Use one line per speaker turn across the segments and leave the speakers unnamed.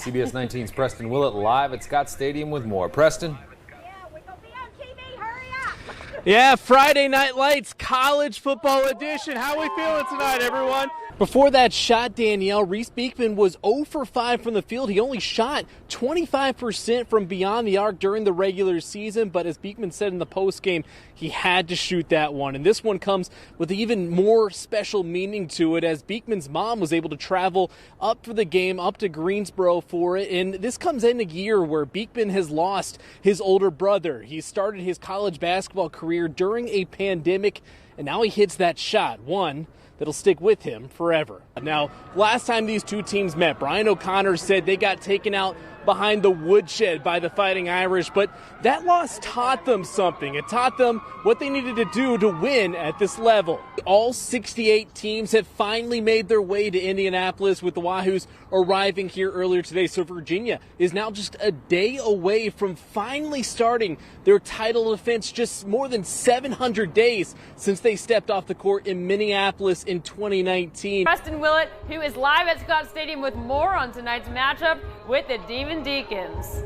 CBS 19's Preston Willett live at Scott Stadium with more. Preston?
Yeah, Friday Night Lights, college football edition. How are we feeling tonight, everyone? Before that shot, Danielle, Reese Beekman was 0 for 5 from the field. He only shot 25% from beyond the arc during the regular season, but as Beekman said in the postgame, he had to shoot that one. And this one comes with even more special meaning to it, as Beekman's mom was able to travel up for the game, up to Greensboro for it. And this comes in a year where Beekman has lost his older brother. He started his college basketball career during a pandemic, and now he hits that shot, one that'll stick with him forever. Now, last time these two teams met, Brian O'Connor said they got taken out behind the woodshed by the Fighting Irish, but that loss taught them something. It taught them what they needed to do to win at this level. All 68 teams have finally made their way to Indianapolis, with the Wahoos arriving here earlier today. So Virginia is now just a day away from finally starting their title defense, just more than 700 days since they stepped off the court in Minneapolis in 2019.
Preston Willett, who is live at Scott Stadium with more on tonight's matchup with the Demon Deacons.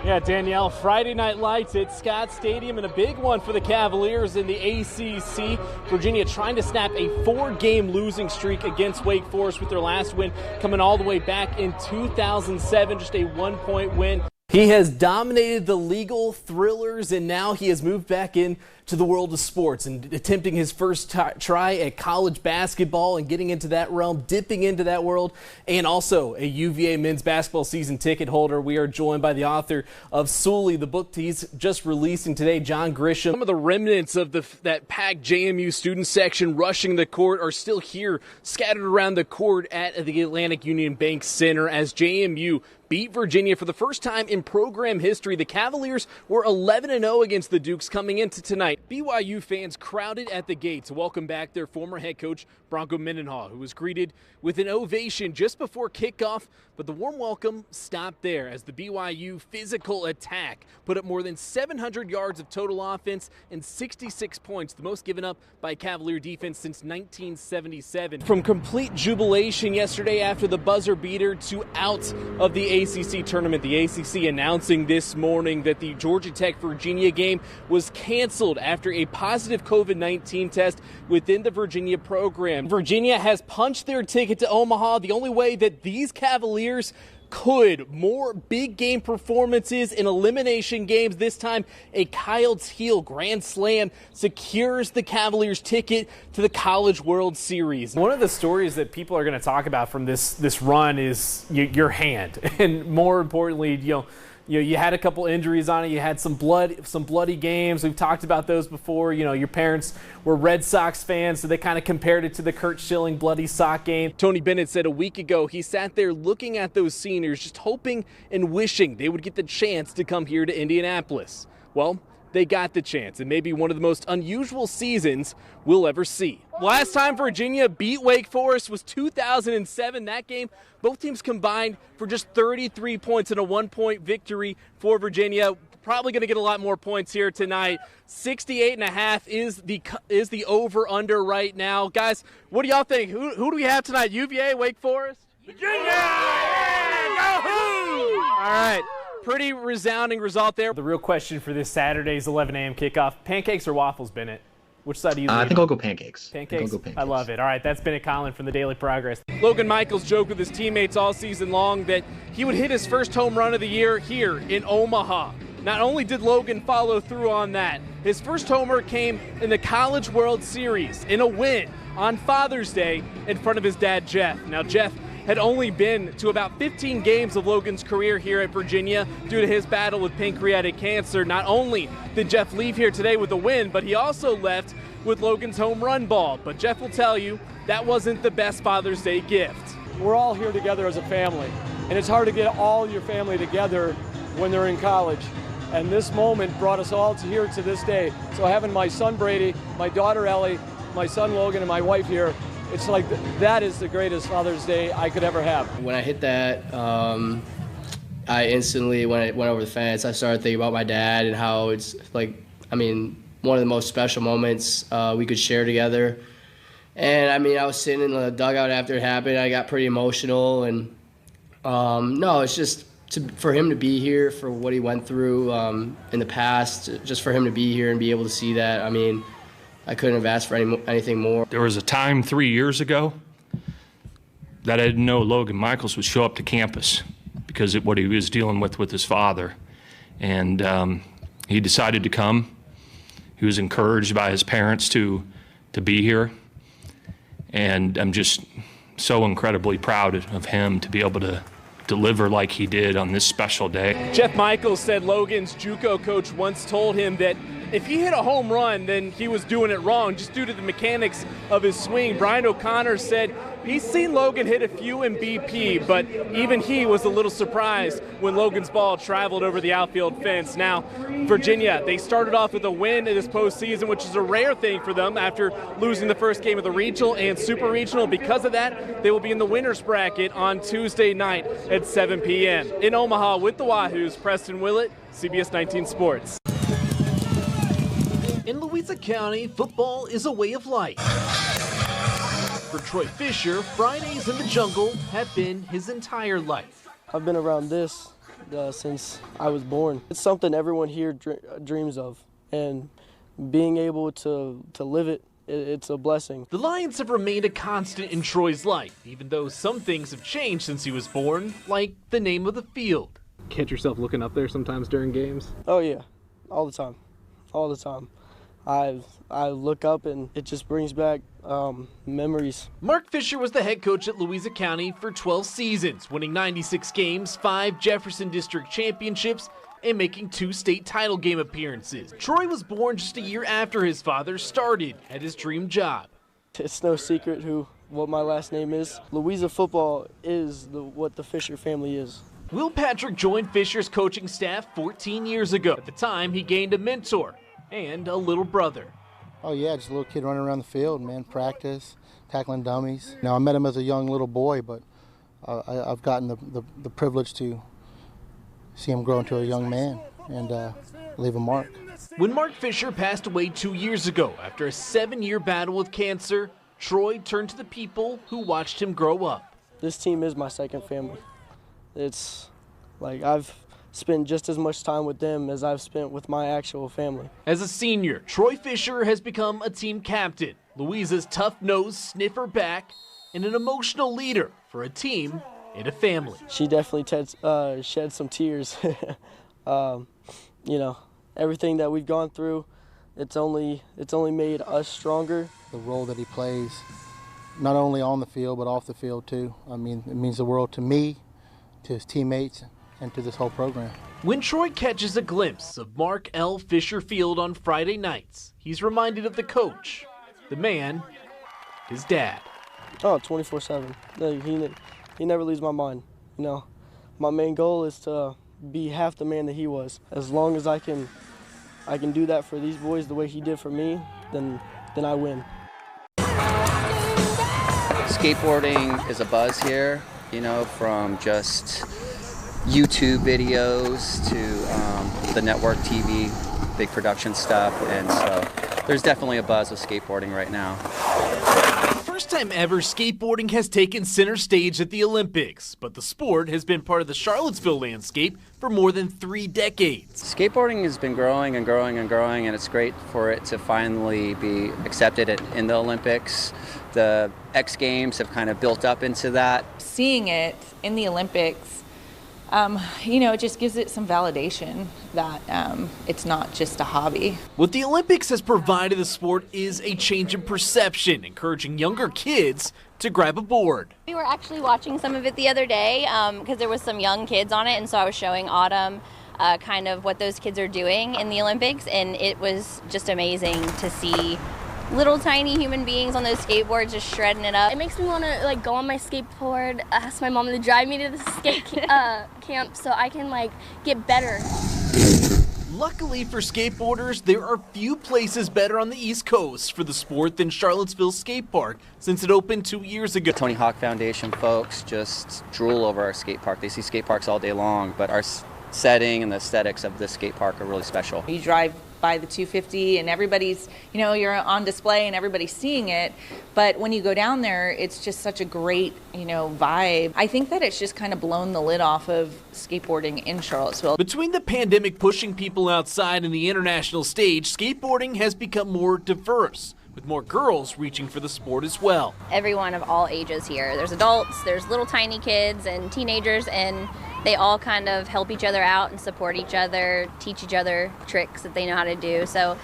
Yeah, Danielle, Friday Night Lights at Scott Stadium, and a big one for the Cavaliers in the ACC. Virginia trying to snap a 4-game losing streak against Wake Forest, with their last win coming all the way back in 2007, just a 1-point win. He has dominated the legal thrillers, and now he has moved back into the world of sports and attempting his first try at college basketball and getting into that realm, dipping into that world, and also a UVA men's basketball season ticket holder. We are joined by the author of Sully, the book he's just releasing today, John Grisham. Some of the remnants of that packed JMU student section rushing the court are still here, scattered around the court at the Atlantic Union Bank Center, as JMU beat Virginia for the first time in program history. The Cavaliers were 11-0 against the Dukes coming into tonight. BYU fans crowded at the gate to welcome back their former head coach, Bronco Mendenhall, who was greeted with an ovation just before kickoff, but the warm welcome stopped there as the BYU physical attack put up more than 700 yards of total offense and 66 points, the most given up by Cavalier defense since 1977. From complete jubilation yesterday after the buzzer beater to out of the ACC tournament, the ACC announcing this morning that the Georgia Tech-Virginia game was canceled after a positive COVID-19 test within the Virginia program. Virginia has punched their ticket to Omaha the only way that these Cavaliers could. More big game performances in elimination games. This time, a Kyle Teal grand slam secures the Cavaliers' ticket to the College World Series. One of the stories that people are going to talk about from this run is your hand, and more importantly, you had a couple injuries on it. You had some bloody games. We've talked about those before. Your parents were Red Sox fans, so they kind of compared it to the Kurt Schilling bloody sock game. Tony Bennett said a week ago he sat there looking at those seniors, just hoping and wishing they would get the chance to come here to Indianapolis. Well, they got the chance, and maybe one of the most unusual seasons we'll ever see. Last time Virginia beat Wake Forest was 2007. That game, both teams combined for just 33 points in a 1-point victory for Virginia. Probably going to get a lot more points here tonight. 68.5 is the over-under right now. Guys, what do y'all think? Who do we have tonight? UVA, Wake Forest?
Virginia! Yeah! Go-hoo!
All right. Pretty resounding result there. The real question for this Saturday's 11 a.m. kickoff, pancakes or waffles, Bennett? Which side do you lean?
I think I'll go pancakes.
Pancakes? I love it. All right, that's Bennett Conlon from the Daily Progress. Logan Michaels joked with his teammates all season long that he would hit his first home run of the year here in Omaha. Not only did Logan follow through on that, his first homer came in the College World Series in a win on Father's Day in front of his dad, Jeff. Now, Jeff had only been to about 15 games of Logan's career here at Virginia due to his battle with pancreatic cancer. Not only did Jeff leave here today with a win, but he also left with Logan's home run ball. But Jeff will tell you that wasn't the best Father's Day gift.
We're all here together as a family, and it's hard to get all your family together when they're in college. And this moment brought us all to here to this day. So having my son Brady, my daughter Ellie, my son Logan, and my wife here, it's like that is the greatest Father's Day I could ever have.
When I hit that, I instantly, when it went over the fence, I started thinking about my dad and how it's like, one of the most special moments we could share together. And I mean, I was sitting in the dugout after it happened. I got pretty emotional, and no, it's just for him to be here, for what he went through in the past, just for him to be here and be able to see that. I mean, I couldn't have asked for anything more.
There was a time 3 years ago that I didn't know Logan Michaels would show up to campus because of what he was dealing with his father. And he decided to come. He was encouraged by his parents to be here. And I'm just so incredibly proud of him to be able to deliver like he did on this special day.
Jeff Michaels said Logan's JUCO coach once told him that if he hit a home run, then he was doing it wrong just due to the mechanics of his swing. Brian O'Connor said he's seen Logan hit a few in BP, but even he was a little surprised when Logan's ball traveled over the outfield fence. Now, Virginia, they started off with a win in this postseason, which is a rare thing for them after losing the first game of the regional and super regional. Because of that, they will be in the winner's bracket on Tuesday night at 7 p.m. In Omaha with the Wahoos, Preston Willett, CBS 19 Sports.
In Louisa County, football is a way of life. For Troy Fisher, Fridays in the jungle have been his entire life.
I've been around this since I was born. It's something everyone here dreams of, and being able to live it, it's a blessing.
The Lions have remained a constant in Troy's life, even though some things have changed since he was born, like the name of the field.
Catch yourself looking up there sometimes during games?
Oh yeah, all the time, all the time. I look up and it just brings back memories.
Mark Fisher was the head coach at Louisa County for 12 seasons, winning 96 games, 5 Jefferson District championships, and making 2 state title game appearances. Troy was born just a year after his father started at his dream job.
It's no secret what my last name is. Louisa football is what the Fisher family is.
Will Patrick joined Fisher's coaching staff 14 years ago. At the time, he gained a mentor and a little brother.
Oh yeah, just a little kid running around the field, man, practice, tackling dummies. Now I met him as a young little boy, but I've gotten the privilege to see him grow into a young man and leave a mark.
When Mark Fisher passed away 2 years ago after a 7-year battle with cancer, Troy turned to the people who watched him grow up.
This team is my second family. It's like I've spent just as much time with them as I've spent with my actual family.
As a senior, Troy Fisher has become a team captain, Louisa's tough-nosed sniffer back, and an emotional leader for a team and a family.
She definitely shed some tears. You know, everything that we've gone through, it's only made us stronger.
The role that he plays, not only on the field but off the field too. I mean, it means the world to me, to his teammates, and to this whole program.
When Troy catches a glimpse of Mark L. Fisher Field on Friday nights, he's reminded of the coach, the man, his dad.
Oh, 24/7. He never leaves my mind. You know, my main goal is to be half the man that he was. As long as I can do that for these boys the way he did for me, then I win.
Skateboarding is a buzz here, you know, from just YouTube videos to the network TV, big production stuff, and so there's definitely a buzz with skateboarding right now.
First time ever, skateboarding has taken center stage at the Olympics, but the sport has been part of the Charlottesville landscape for more than 3 decades.
Skateboarding has been growing and growing and growing, and it's great for it to finally be accepted in the Olympics. The X Games have kind of built up into that.
Seeing it in the Olympics, you know, it just gives it some validation that it's not just a hobby.
What the Olympics has provided the sport is a change in perception, encouraging younger kids to grab a board.
We were actually watching some of it the other day because there was some young kids on it, and so I was showing Autumn kind of what those kids are doing in the Olympics, and it was just amazing to see little tiny human beings on those skateboards just shredding it up.
It makes me want to go on my skateboard, ask my mom to drive me to the skate camp so I can get better.
Luckily for skateboarders, there are few places better on the East Coast for the sport than Charlottesville Skate Park since it opened 2 years ago.
Tony Hawk Foundation folks just drool over our skate park. They see skate parks all day long, but our setting and the aesthetics of this skate park are really special.
You drive by the 250 and everybody's, you're on display and everybody's seeing it. But when you go down there, it's just such a great, vibe. I think that it's just kind of blown the lid off of skateboarding in Charlottesville.
Between the pandemic pushing people outside and the international stage, skateboarding has become more diverse, with more girls reaching for the sport as well.
Everyone of all ages here. There's adults, there's little tiny kids and teenagers, and they all kind of help each other out and support each other, teach each other tricks that they know how to do. So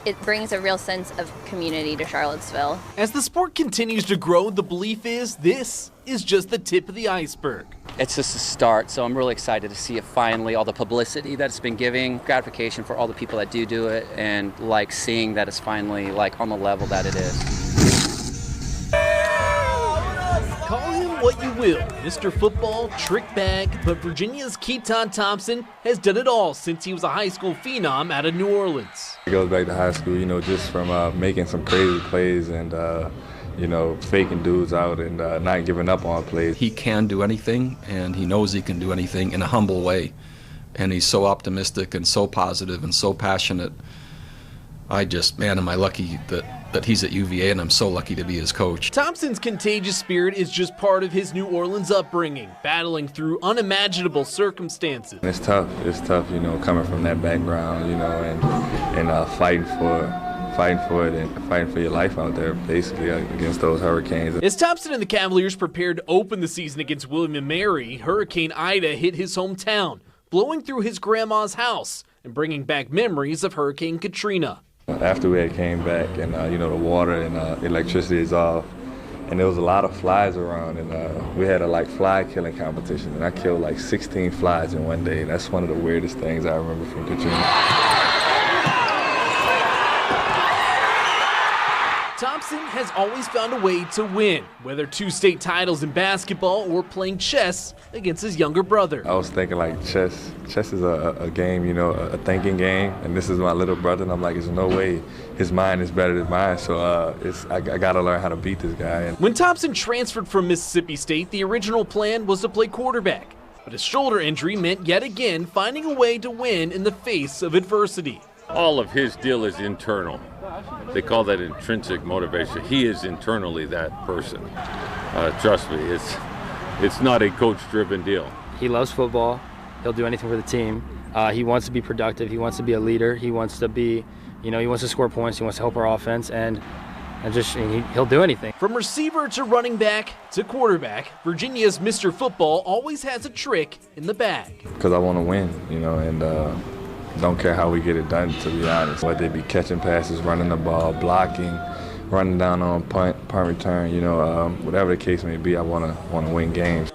it brings a real sense of community to Charlottesville.
As the sport continues to grow, the belief is this is just the tip of the iceberg.
It's just a start, so I'm really excited to see it finally, all the publicity that it's been giving, gratification for all the people that do it, and seeing that it's finally on the level that it is.
Call him what you will, Mr. Football, trick bag, but Virginia's Keaton Thompson has done it all since he was a high school phenom out of New Orleans.
It goes back to high school, just from making some crazy plays and, faking dudes out and not giving up on plays.
He can do anything, and he knows he can do anything in a humble way. And he's so optimistic and so positive and so passionate. Am I lucky that he's at UVA, and I'm so lucky to be his coach.
Thompson's contagious spirit is just part of his New Orleans upbringing, battling through unimaginable circumstances.
It's tough, coming from that background, and fighting for it and fighting for your life out there, basically, against those hurricanes.
As Thompson and the Cavaliers prepared to open the season against William & Mary, Hurricane Ida hit his hometown, blowing through his grandma's house and bringing back memories of Hurricane Katrina.
After we had came back and, the water and electricity is off, and there was a lot of flies around, and we had a fly killing competition, and I killed 16 flies in one day. That's one of the weirdest things I remember from Katrina.
Thompson has always found a way to win, whether 2 state titles in basketball or playing chess against his younger brother.
I was thinking chess. Chess is a game, a thinking game, and this is my little brother, and I'm like, there's no way his mind is better than mine, so I got to learn how to beat this guy.
When Thompson transferred from Mississippi State, the original plan was to play quarterback, but his shoulder injury meant yet again finding a way to win in the face of adversity.
All of his deal is internal. They call that intrinsic motivation. He is internally that person. Trust me, it's not a coach-driven deal.
He loves football. He'll do anything for the team. He wants to be productive. He wants to be a leader. He wants to be, he wants to score points. He wants to help our offense, and he'll do anything.
From receiver to running back to quarterback, Virginia's Mr. Football always has a trick in the bag.
Because I want to win, and don't care how we get it done, to be honest. Whether they be catching passes, running the ball, blocking, running down on punt return, whatever the case may be, I want to win games.